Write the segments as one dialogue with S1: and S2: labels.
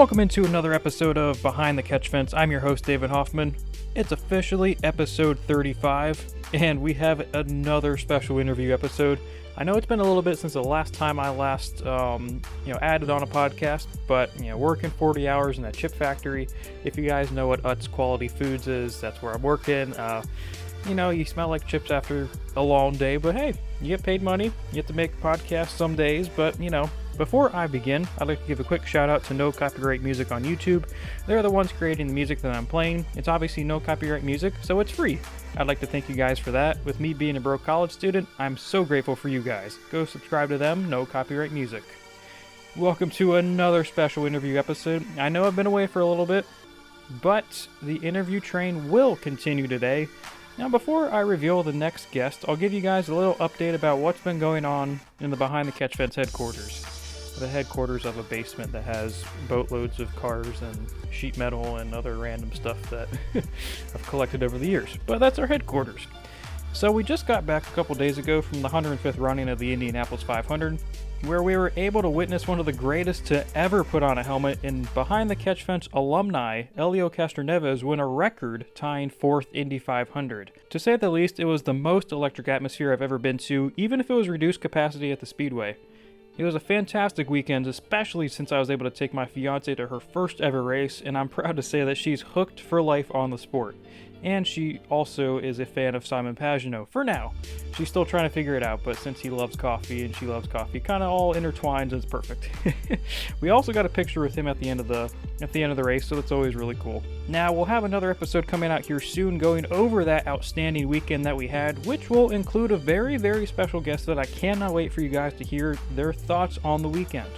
S1: Welcome into another episode of Behind the Catch Fence. I'm your host, David Hoffman. It's officially episode 35, and we have another special interview episode. I know it's been a little bit since the last time I added on a podcast, but, working 40 hours in that chip factory. If you guys know what Utz Quality Foods is, that's where I'm working. You smell like chips after a long day, but hey, you get paid money. You get to make a podcast some days, but, before I begin, I'd like to give a quick shout out to No Copyright Music on YouTube. They're the ones creating the music that I'm playing. It's obviously no copyright music, so it's free. I'd like to thank you guys for that. With me being a broke college student, I'm so grateful for you guys. Go subscribe to them, No Copyright Music. Welcome to another special interview episode. I know I've been away for a little bit, but the interview train will continue today. Now, before I reveal the next guest, I'll give you guys a little update about what's been going on in the Behind the Catch Fence headquarters. The headquarters of a basement that has boatloads of cars and sheet metal and other random stuff that I've collected over the years. But that's our headquarters. So we just got back a couple days ago from the 105th running of the Indianapolis 500, where we were able to witness one of the greatest to ever put on a helmet in Behind the Catch Fence alumni, Helio Castroneves, win a record-tying 4th Indy 500. To say the least, it was the most electric atmosphere I've ever been to, even if it was reduced capacity at the Speedway. It was a fantastic weekend, especially since I was able to take my fiance to her first ever race, and I'm proud to say that she's hooked for life on the sport. And she also is a fan of Simon Pagenaud, for now. She's still trying to figure it out, but since he loves coffee and she loves coffee, kind of all intertwines and it's perfect. We also got a picture with him at the end of the race, so that's always really cool. Now, we'll have another episode coming out here soon going over that outstanding weekend that we had, which will include a very, very special guest that I cannot wait for you guys to hear their thoughts on the weekend.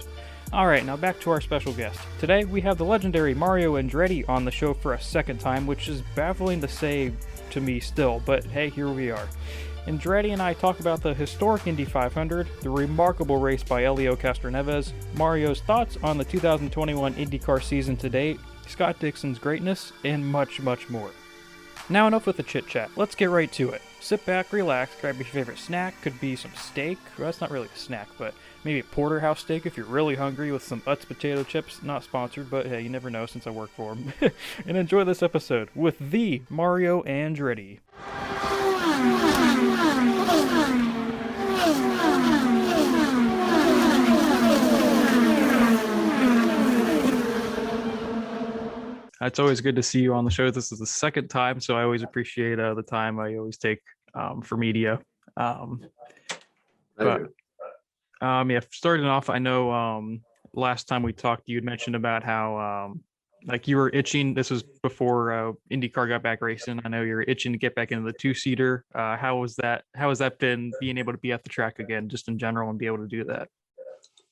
S1: Alright, now back to our special guest. Today we have the legendary Mario Andretti on the show for a second time, which is baffling to say to me still, but hey, here we are. Andretti and I talk about the historic Indy 500, the remarkable race by Helio Castroneves, Mario's thoughts on the 2021 IndyCar season to date, Scott Dixon's greatness, and much, much more. Now enough with the chit-chat, let's get right to it. Sit back, relax, grab your favorite snack, could be some steak, well, that's not really a snack, but maybe a porterhouse steak if you're really hungry with some Utz potato chips, not sponsored, but hey, you never know since I work for them. And enjoy this episode with the Mario Andretti. It's always good to see you on the show. This is the second time, so I always appreciate the time I always take for media. Starting off, I know last time we talked, you had mentioned about how you were itching. This was before IndyCar got back racing. I know you were itching to get back into the two-seater. How was that? How has that been, being able to be at the track again, just in general, and be able to do that?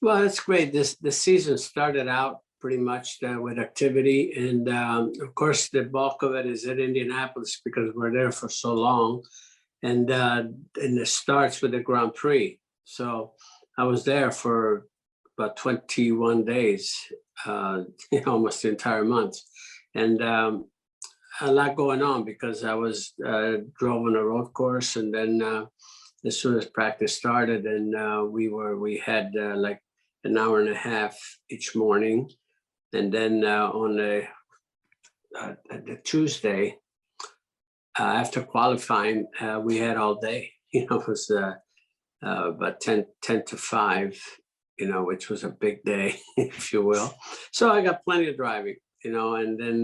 S2: Well, it's great. The season started out pretty much with activity, and of course the bulk of it is at Indianapolis because we're there for so long, and it starts with the Grand Prix. So I was there for about 21 days, almost the entire month, and a lot going on because I was drove on a road course, and then as soon as practice started, and we had like an hour and a half each morning. And then on the Tuesday, after qualifying, we had all day. It was about 10 to 5, which was a big day, if you will. So I got plenty of driving, and then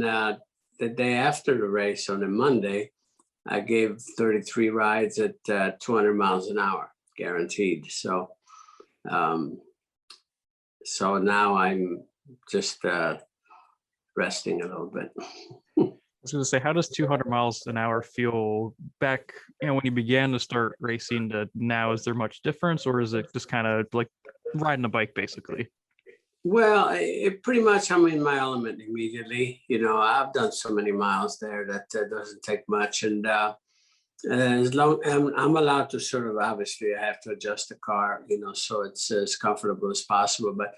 S2: the day after the race on a Monday, I gave 33 rides at 200 miles an hour, guaranteed. So now I'm just resting a little bit.
S1: I was going to say, how does 200 miles an hour feel back, when you began to start racing to now? Is there much difference, or is it just kind of like riding a bike, basically?
S2: Well, it pretty much, I'm in my element immediately. I've done so many miles there that doesn't take much. And as long I'm allowed to sort of, obviously I have to adjust the car, so it's as comfortable as possible. But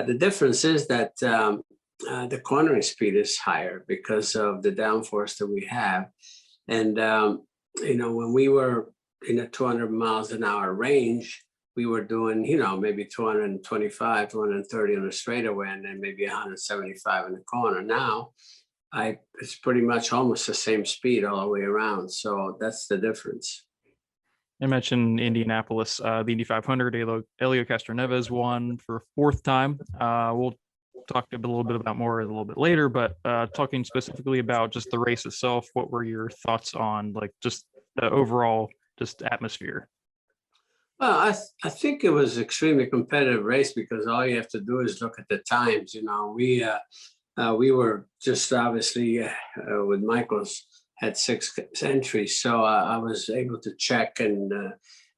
S2: the difference is that the cornering speed is higher because of the downforce that we have. And, when we were in a 200 miles an hour range, we were doing, maybe 225, 230 on the straightaway, and then maybe 175 in the corner. Now, it's pretty much almost the same speed all the way around. So that's the difference.
S1: I mentioned Indianapolis, the Indy 500. Helio Castroneves won for a fourth time. We'll talk a little bit about more a little bit later, but talking specifically about just the race itself, what were your thoughts on like just the overall just atmosphere?
S2: Well, I think it was extremely competitive race because all you have to do is look at the times. We were just obviously with Michael's had 6 entries, so I was able to check and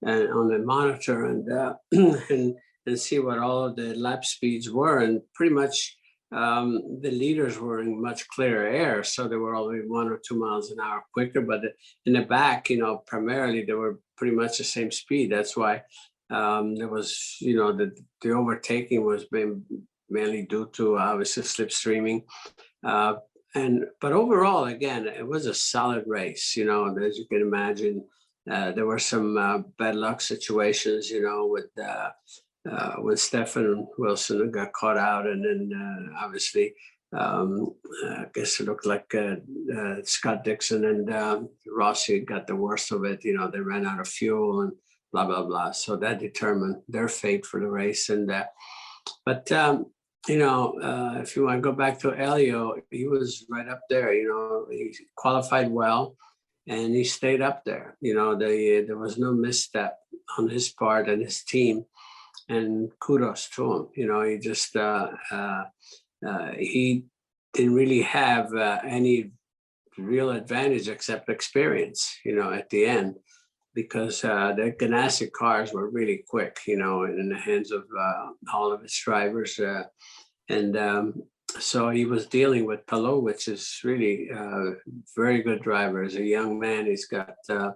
S2: on the monitor and see what all of the lap speeds were, and pretty much the leaders were in much clearer air, so they were only 1 or 2 miles an hour quicker. But in the back, primarily they were pretty much the same speed. That's why there was, the overtaking was mainly due to obviously slipstreaming. But overall, again, it was a solid race. As you can imagine, there were some bad luck situations, with when Stefan Wilson got caught out, and then obviously, I guess it looked like Scott Dixon and Rossi got the worst of it. They ran out of fuel and blah blah blah. So that determined their fate for the race. But if you want to go back to Helio, he was right up there. He qualified well, and he stayed up there. There was no misstep on his part and his team, and kudos to him. He just he didn't really have any real advantage except experience. At the end, because the Ganassi cars were really quick. In the hands of all of its drivers. So he was dealing with Palou, which is really a very good driver. As a young man, he's got a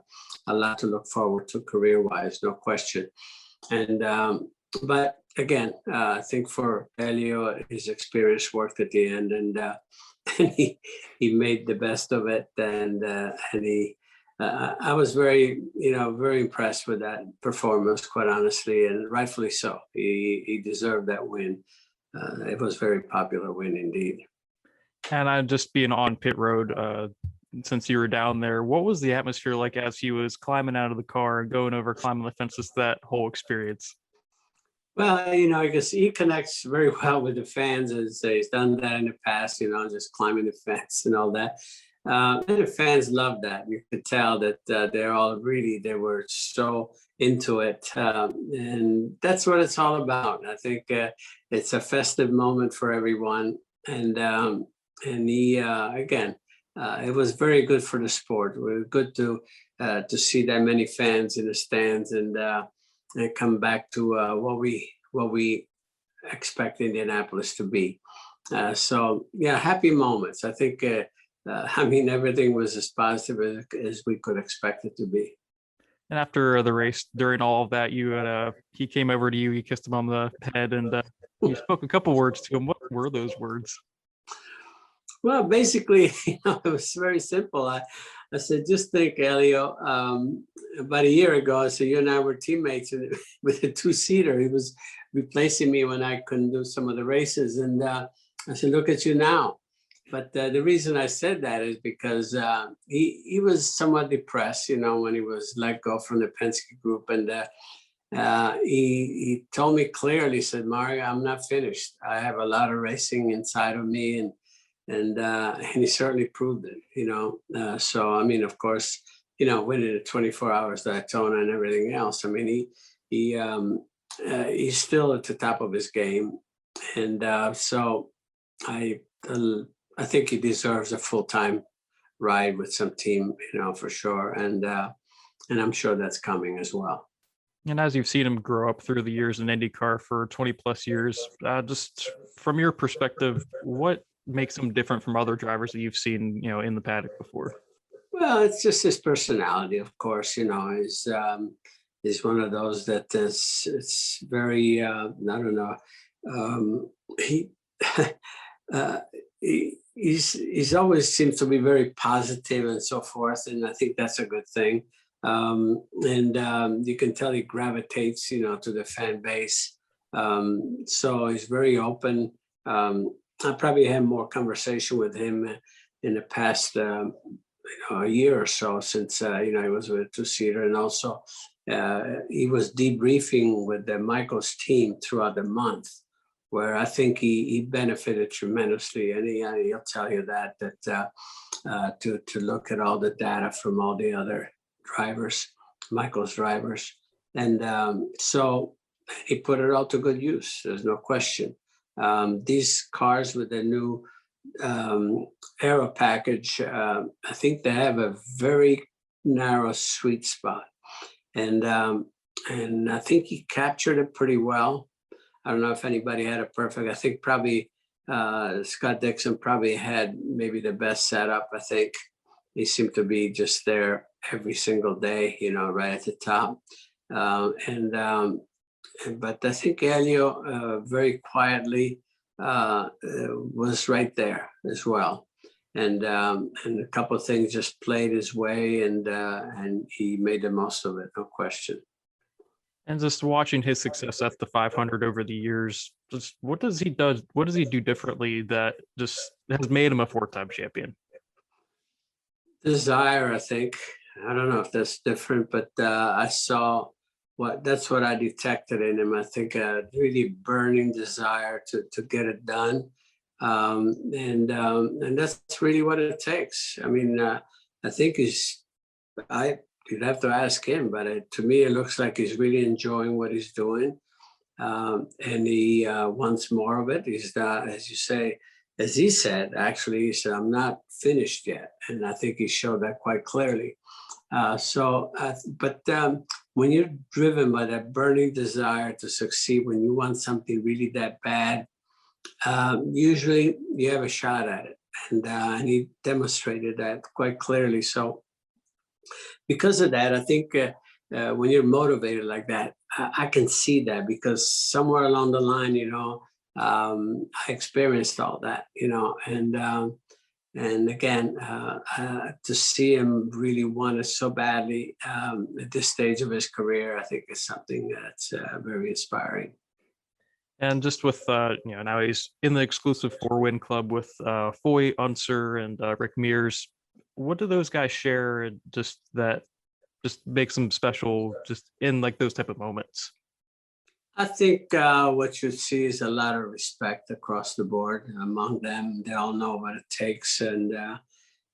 S2: lot to look forward to career-wise, no question. But again, I think for Helio, his experience worked at the end, and he made the best of it. I was very impressed with that performance, quite honestly, and rightfully so. He deserved that win. It was a very popular win indeed.
S1: And I'm just being on pit road, since you were down there, what was the atmosphere like as he was climbing out of the car and going over, climbing the fences, that whole experience?
S2: Well, I guess he connects very well with the fans, as he's done that in the past, just climbing the fence and all that. And the fans loved that. You could tell that they were so into it. And that's what it's all about. I think it's a festive moment for everyone. And he, again, it was very good for the sport. It was good to see that many fans in the stands and come back to what we expect Indianapolis to be. So yeah, happy moments. I think. Everything was as positive as we could expect it to be.
S1: And after the race, during all of that, he came over to you, you kissed him on the head, and you spoke a couple words to him. What were those words?
S2: Well, basically, it was very simple. I said, just think, Helio, about a year ago, I said, you and I were teammates with a 2-seater. He was replacing me when I couldn't do some of the races. And I said, look at you now. But the reason I said that is because he was somewhat depressed, when he was let go from the Penske group. And he told me clearly, said, Mario, I'm not finished. I have a lot of racing inside of me. And he certainly proved it, So, of course, winning the 24 hours Daytona and everything else. He's still at the top of his game. And so I think he deserves a full-time ride with some team, for sure. And I'm sure that's coming as well.
S1: And as you've seen him grow up through the years in IndyCar for 20 plus years, just from your perspective, what makes him different from other drivers that you've seen, in the paddock before?
S2: Well, it's just his personality, of course. He's one of those that it's very, I don't know. He's always seems to be very positive and so forth, and I think that's a good thing. And you can tell he gravitates, to the fan base. So he's very open. I probably had more conversation with him in the past a year or so since he was with a two-seater, and also he was debriefing with Michael's team throughout the month, where I think he benefited tremendously, and he'll tell you that to look at all the data from all the other drivers, Michael's drivers, and so he put it all to good use. There's no question. These cars with the new aero package, I think they have a very narrow sweet spot, and I think he captured it pretty well. I don't know if anybody had it perfect. I think probably Scott Dixon probably had maybe the best setup. I think he seemed to be just there every single day, right at the top. But I think Helio very quietly was right there as well, and a couple of things just played his way, and he made the most of it, no question.
S1: And just watching his success at the 500 over the years, just what does he do differently that just has made him a four-time champion?
S2: Desire, I think. I don't know if that's different, but I saw that's what I detected in him. I think a really burning desire to get it done, and that's really what it takes. I mean, I think you'd have to ask him, but to me, it looks like he's really enjoying what he's doing, and he wants more of it. He's as you say, as he said, actually, he said, "I'm not finished yet," and I think he showed that quite clearly. But when you're driven by that burning desire to succeed, when you want something really that bad, usually you have a shot at it, and he demonstrated that quite clearly. So because of that, I think when you're motivated like that, I can see that, because somewhere along the line, I experienced all that, and again, to see him really want it so badly at this stage of his career, I think is something that's very inspiring.
S1: And just with now he's in the exclusive 4-win club with Foy, Unser, and Rick Mears. What do those guys share, and just makes them special, just in like those type of moments?
S2: I think what you see is a lot of respect across the board among them. They all know what it takes, and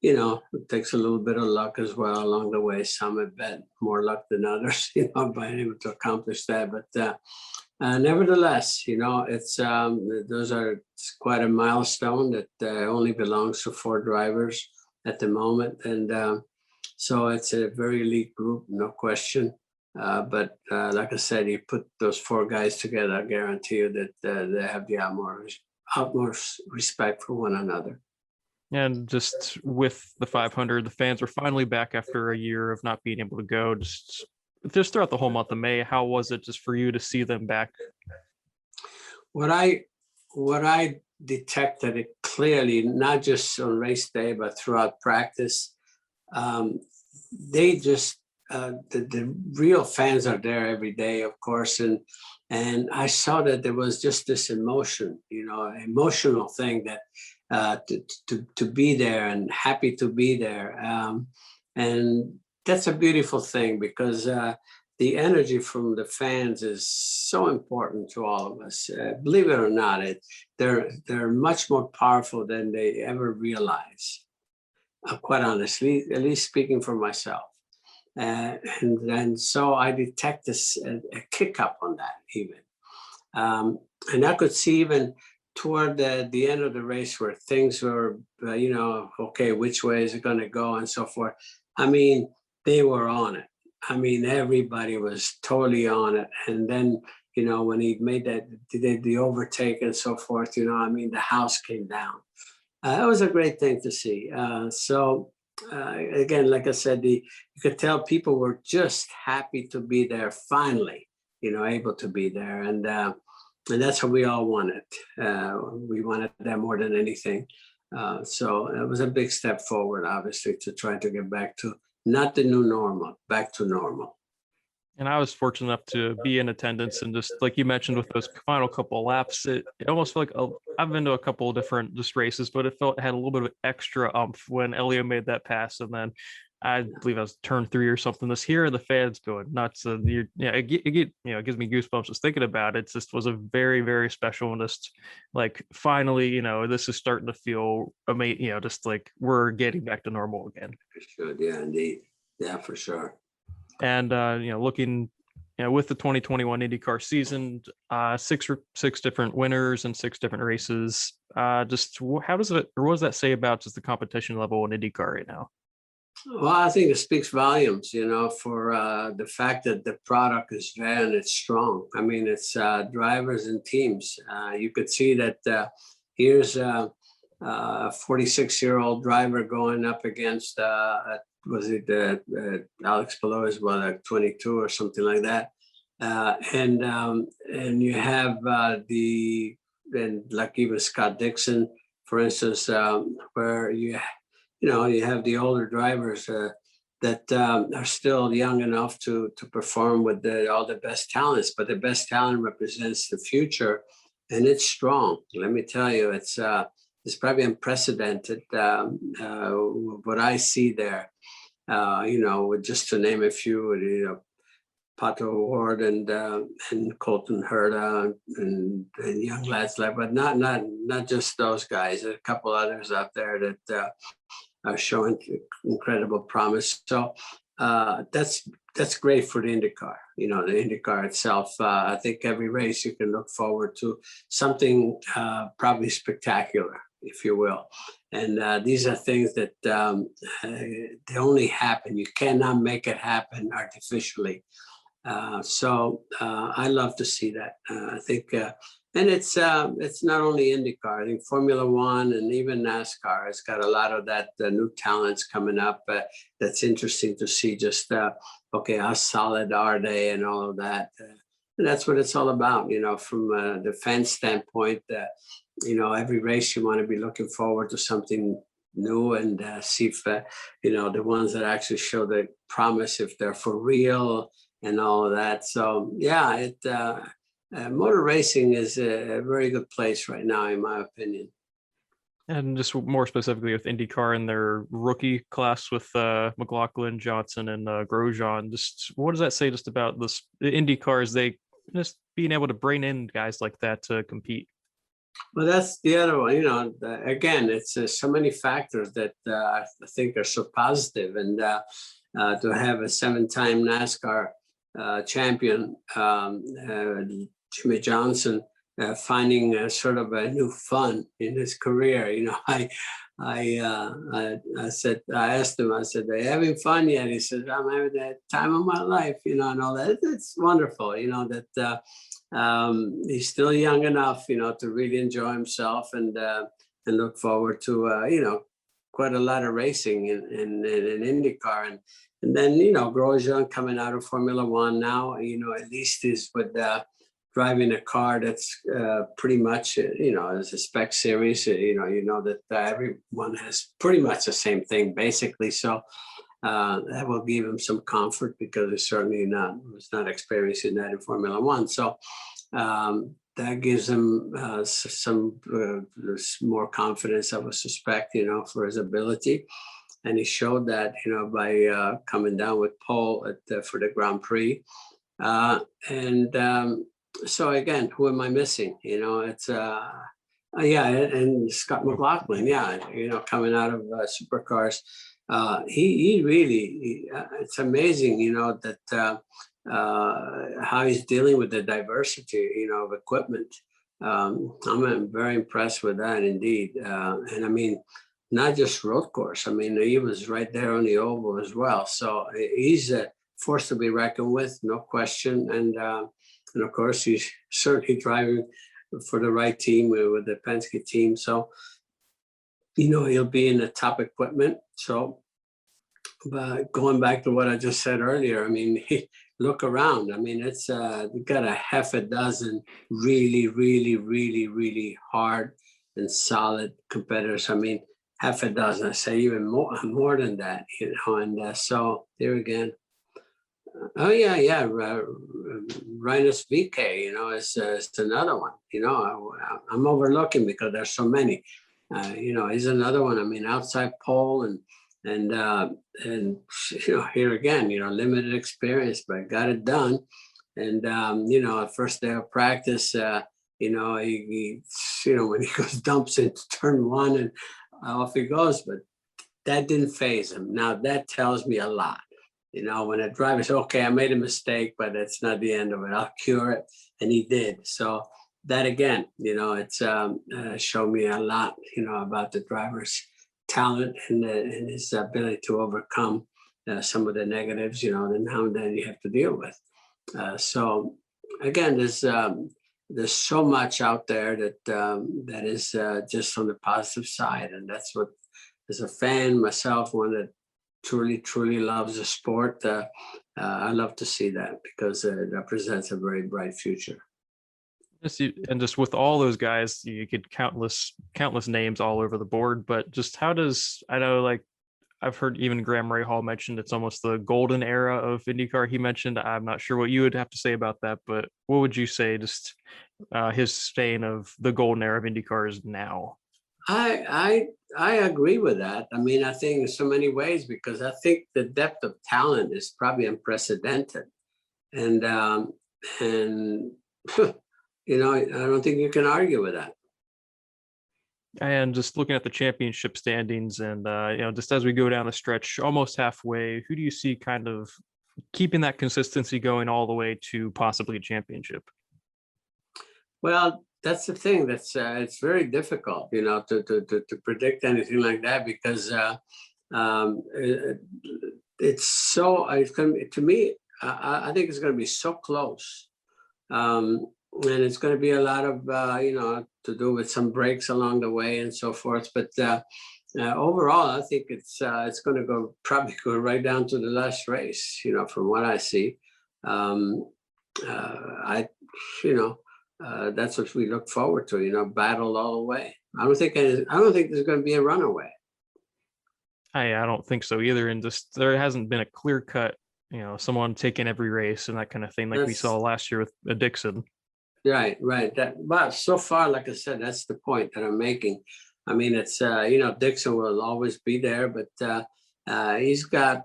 S2: it takes a little bit of luck as well along the way. Some have had more luck than others, being able to accomplish that. But nevertheless, it's it's quite a milestone that only belongs to 4 drivers at the moment, and so it's a very elite group, no question. But like I said, you put those 4 guys together, I guarantee you that they have the utmost respect for one another.
S1: And just with the 500, the fans are finally back after a year of not being able to go. Just throughout the whole month of May, how was it just for you to see them back?
S2: What I detected it clearly, not just on race day, but throughout practice, they just the real fans are there every day, of course, and I saw that there was just this emotional thing that to be there and happy to be there, and that's a beautiful thing, because the energy from the fans is so important to all of us. Believe it or not, they're much more powerful than they ever realize. Quite honestly, at least speaking for myself. And so I detect a kick up on that even. And I could see even toward the end of the race where things were, okay, which way is it going to go and so forth. I mean, they were on it. I mean, everybody was totally on it. And then, when he made the overtake and so forth, the house came down. It was a great thing to see. Again, like I said, you could tell people were just happy to be there finally, able to be there. And that's what we all wanted. We wanted that more than anything. So it was a big step forward, obviously, to try to get back to not the new normal, back to normal.
S1: And I was fortunate enough to be in attendance, and just like you mentioned with those final couple of laps, it almost felt like I've been to a couple of different just races, but it felt it had a little bit of extra umph when Helio made that pass, and then I believe I was turn 3 or something. This here, the fans going nuts. It gives me goosebumps just thinking about it. It just was a very, very special, and just like finally, this is starting to feel amazing. Just like we're getting back to normal again.
S2: For sure, yeah, indeed, yeah, for sure.
S1: And looking, with the 2021 IndyCar season, six different winners and 6 different races. Just how does it, or what does that say about just the competition level in IndyCar right now?
S2: Well, I think it speaks volumes, for the fact that the product is there and it's strong. I mean, it's drivers and teams. You could see that here's a 46-year-old driver going up against, was it Alex Palou as well, like 22 or something like that. And you have like even Scott Dixon, for instance, where you have the older drivers that are still young enough to perform with all the best talents, but the best talent represents the future, and it's strong. Let me tell you, it's probably unprecedented what I see there. Just to name a few, Pato Ward and Colton Herta and young lads like, but not just those guys. There's a couple others out there that are showing incredible promise. So that's great for the IndyCar. The IndyCar itself. I think every race you can look forward to something probably spectacular, if you will. And these are things that they only happen. You cannot make it happen artificially. So I love to see that. I think, and it's not only IndyCar. I think Formula One and even NASCAR has got a lot of that new talents coming up. That's interesting to see. Just okay, how solid are they, and all of that. And that's what it's all about. From the fan standpoint. Every race you want to be looking forward to something new and see if the ones that actually show the promise, if they're for real and all of that. So yeah, motor racing is a very good place right now, in my opinion.
S1: And just more specifically with IndyCar and their rookie class with McLaughlin, Johnson, and Grosjean, just what does that say just about the IndyCars? They just being able to bring in guys like that to compete.
S2: Well, that's the other one. Again, it's so many factors that I think are so positive, and to have a 7-time NASCAR champion, Jimmy Johnson, finding sort of a new fun in his career. I asked him, I said, "Are you having fun yet?" He said, "I'm having the time of my life," and all that. It's wonderful, that he's still young enough, to really enjoy himself and look forward to, quite a lot of racing in IndyCar. And then, Grosjean coming out of Formula One now, at least is with driving a car that's pretty much, as a spec series, that everyone has pretty much the same thing, basically. So that will give him some comfort, because it's certainly was not experiencing that in Formula One. So that gives him some more confidence, I would suspect, for his ability. And he showed that, by coming down with pole for the Grand Prix. So again, who am I missing? It's and Scott McLaughlin, coming out of supercars. He really, it's amazing, that how he's dealing with the diversity, of equipment. I'm very impressed with that, indeed. And I mean, not just road course. I mean, he was right there on the oval as well. So he's a force to be reckoned with, no question. And of course, he's certainly driving for the right team with the Penske team. So, he'll be in the top equipment. So, but going back to what I just said earlier, I mean, look around. I mean, it's we've got a half a dozen really, really, really, really hard and solid competitors. I mean, half a dozen, I say even more than that, and so there again. Oh yeah. Rhinus VK, is another one. I'm overlooking because there's so many. He's another one. I mean, outside pole and here again, limited experience, but got it done. And first day of practice, he when he goes dumps into turn one and off he goes, but that didn't faze him. Now that tells me a lot. When a driver says, okay, I made a mistake, but that's not the end of it. I'll cure it. And he did. So that again, it's showed me a lot, about the driver's talent and his ability to overcome some of the negatives, that now and then you have to deal with. So again, there's so much out there that is just on the positive side. And that's what, as a fan myself, one that truly loves the sport, I love to see that because it represents a very bright future.
S1: Just with all those guys, you could countless names all over the board, but just I know, like, I've heard even Graham Rahal mentioned it's almost the golden era of IndyCar. He mentioned, I'm not sure what you would have to say about that, but what would you say just his saying of the golden era of IndyCar is now?
S2: I agree with that. I mean, I think in so many ways, because I think the depth of talent is probably unprecedented. And I don't think you can argue with that.
S1: And just looking at the championship standings and, just as we go down the stretch, almost halfway, who do you see kind of keeping that consistency going all the way to possibly a championship?
S2: Well, that's the thing. It's very difficult, to predict anything like that because it's going to be, to me, I think it's going to be so close. And it's going to be a lot of, to do with some breaks along the way and so forth. But overall, I think it's going to probably go right down to the last race, from what I see. That's what we look forward to, battle all the way. I don't think there's going to be a runaway.
S1: I don't think so either. And just there hasn't been a clear cut, someone taking every race and that kind of thing like we saw last year with Dixon.
S2: Right. But so far, like I said, that's the point that I'm making. I mean, it's Dixon will always be there, but he's got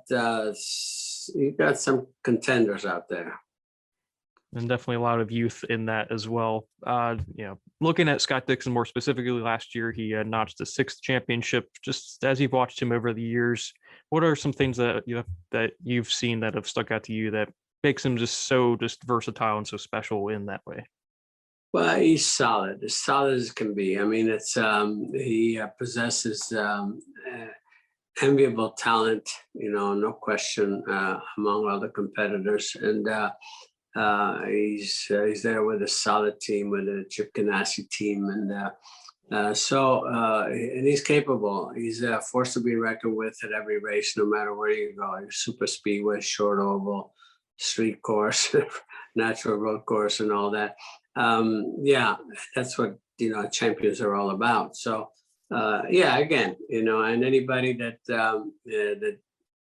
S2: some contenders out there.
S1: And definitely a lot of youth in that as well. Looking at Scott Dixon more specifically, last year he notched the 6th championship. Just as you've watched him over the years, what are some things that you've seen that have stuck out to you that makes him just versatile and so special in that way?
S2: Well, he's solid, as solid as can be. I mean, it's he possesses enviable talent, no question, among other competitors, and he's there with a solid team, with a Chip Ganassi team, and and he's capable. He's a force to be reckoned with at every race, no matter where you go. Super speedway, short oval, street course, natural road course, and all that. That's what champions are all about. So again, and anybody that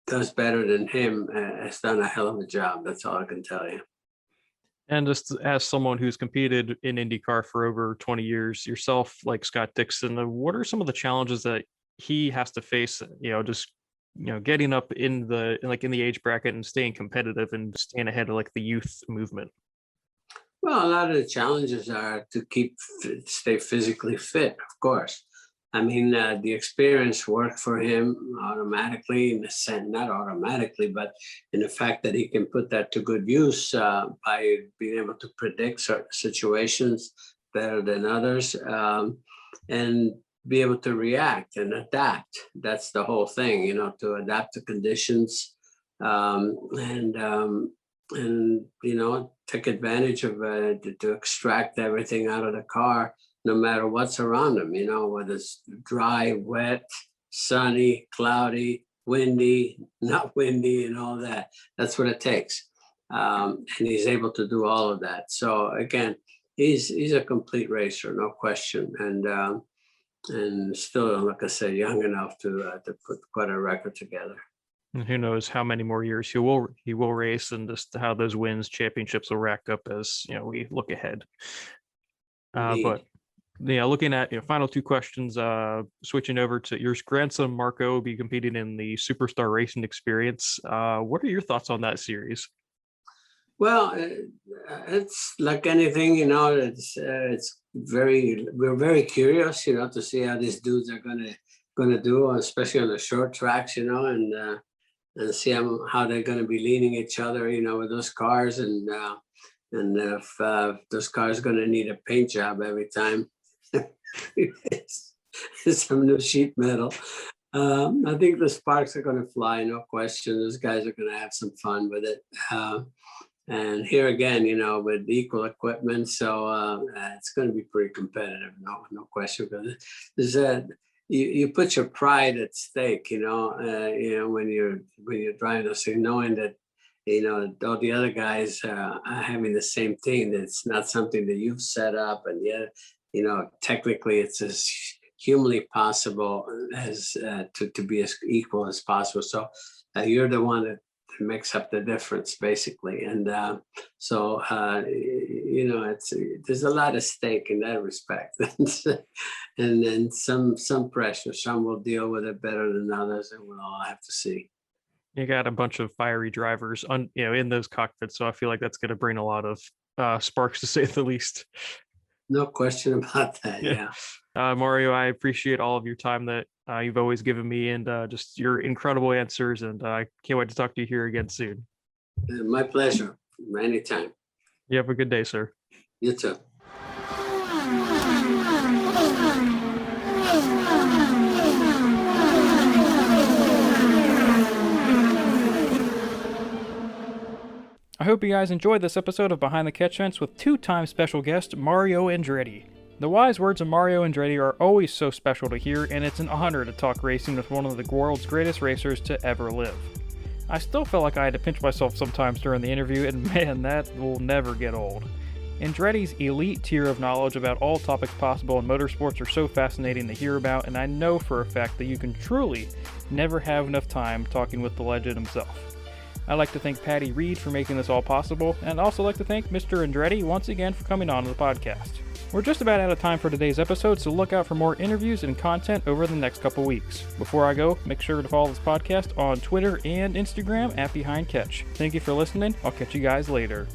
S2: does better than him has done a hell of a job. That's all I can tell you.
S1: And just as someone who's competed in IndyCar for over 20 years yourself, like Scott Dixon, what are some of the challenges that he has to face, getting up in the age bracket and staying competitive and staying ahead of like the youth movement?
S2: Well, a lot of the challenges are to stay physically fit, of course. I mean, the experience worked for him automatically, in the sense, not automatically, but in the fact that he can put that to good use by being able to predict certain situations better than others, and be able to react and adapt. That's the whole thing, to adapt to conditions, and take advantage of to extract everything out of the car, no matter what's around them, whether it's dry, wet, sunny, cloudy, windy, not windy, and all that. That's what it takes. And he's able to do all of that. So again, he's a complete racer, no question. And and still, like I said, young enough to put quite a record together.
S1: And who knows how many more years he will race, and just how those wins, championships will rack up as we look ahead. But looking at final two questions. Switching over to your grandson Marco will be competing in the Superstar Racing Experience. What are your thoughts on that series?
S2: Well, it's like anything, we're very curious, to see how these dudes are gonna do, especially on the short tracks, and see how they're gonna be leaning each other, with those cars, and if those cars are gonna need a paint job every time. Some new sheet metal. I think the sparks are gonna fly, no question. Those guys are gonna have some fun with it. And here again, with equal equipment, so it's going to be pretty competitive, no question. Because you put your pride at stake, when you're driving this thing, knowing that all the other guys are having the same thing. That's not something that you've set up, and yet technically it's as humanly possible as to be as equal as possible. So you're the one that makes up the difference, basically. And so there's a lot of stake in that respect. And then some pressure. Some will deal with it better than others, and we'll all have to see.
S1: You got a bunch of fiery drivers in those cockpits, so I feel like that's going to bring a lot of sparks, to say the least.
S2: No question about that. Yeah.
S1: Mario, I appreciate all of your time that you've always given me, and just your incredible answers, and I can't wait to talk to you here again soon.
S2: My pleasure. Anytime.
S1: You have a good day, sir.
S2: You too.
S1: I hope you guys enjoyed this episode of Behind the Catch Fence with two-time special guest Mario Andretti. The wise words of Mario Andretti are always so special to hear, and it's an honor to talk racing with one of the world's greatest racers to ever live. I still felt like I had to pinch myself sometimes during the interview, and man, that will never get old. Andretti's elite tier of knowledge about all topics possible in motorsports are so fascinating to hear about, and I know for a fact that you can truly never have enough time talking with the legend himself. I'd like to thank Patty Reed for making this all possible, and I'd also like to thank Mr. Andretti once again for coming on to the podcast. We're just about out of time for today's episode, so look out for more interviews and content over the next couple weeks. Before I go, make sure to follow this podcast on Twitter and Instagram at Behind Catch. Thank you for listening. I'll catch you guys later.